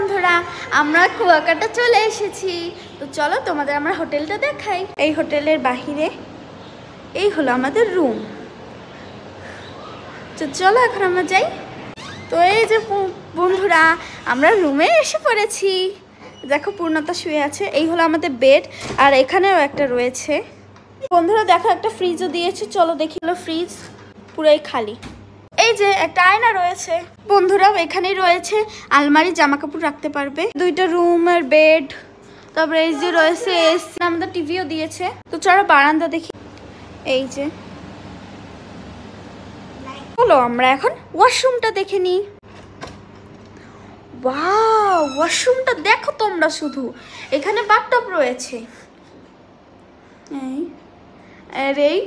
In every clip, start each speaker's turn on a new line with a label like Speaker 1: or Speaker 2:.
Speaker 1: বন্ধুরা, আমরা কুয়াকাটা চলে এসেছি। তো চলো তোমাদের আমরা হোটেলটা দেখাই। এই হোটেলের বাহিরে এই হলো আমাদের রুম। তো চলো এখন আমরা যাই। তো এই যে বন্ধুরা, আমরা রুমে এসে পড়েছি। দেখো পূর্ণতা শুয়ে আছে। এই হলো আমাদের বেড, আর এখানেও একটা রয়েছে। বন্ধুরা দেখো, একটা ফ্রিজও দিয়েছে। চলো দেখি। হলো ফ্রিজ পুরাই খালি। এই যে একটা আয়না রয়েছে বন্ধুরা, এখানেই রয়েছে আলমারি, জামা কাপড় রাখতে পারবে। দুইটা রুমের বেড, তারপরে এই যে রয়েছে এসি, আমাদের টিভিও দিয়েছে। তো চলো বারান্দা দেখি। এই যে চলো আমরা এখন ওয়াশরুমটা দেখে নিই। ওয়াও, ওয়াশরুমটা দেখো তোমরা শুধু। এখানে বাথটব রয়েছে। এই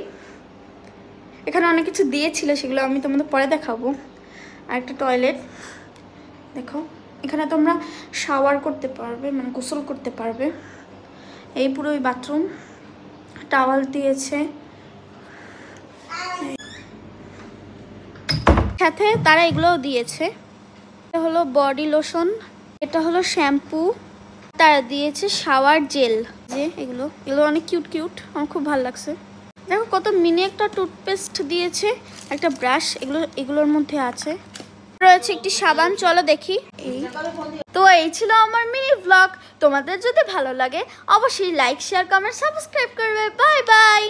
Speaker 1: এখানে অনেক কিছু দিয়েছিল, সেগুলো আমি তোমাদের পরে দেখাবো। আর একটা টয়লেট দেখো, এখানে তোমরা শাওয়ার করতে পারবে, মানে গোসল করতে পারবে। এই পুরো বাথরুম, টাওয়াল দিয়েছে সাথে, তারা এগুলোও দিয়েছে। এটা হলো বডি লোশন, এটা হলো শ্যাম্পু, তারা দিয়েছে শাওয়ার জেল। যে এগুলো অনেক কিউট কিউট, আমার খুব ভালো লাগছে। দেখো কত মিনি একটা টুথপেস্ট দিয়েছে, একটা ব্রাশ, এগুলোর মধ্যে আছে। রয়েছে একটি সাবান। চলো দেখি। তো এই ছিল আমার মিনি ব্লগ। তোমাদের যদি ভালো লাগে অবশ্যই লাইক, শেয়ার, কমেন্ট, সাবস্ক্রাইব করবে। Bye bye.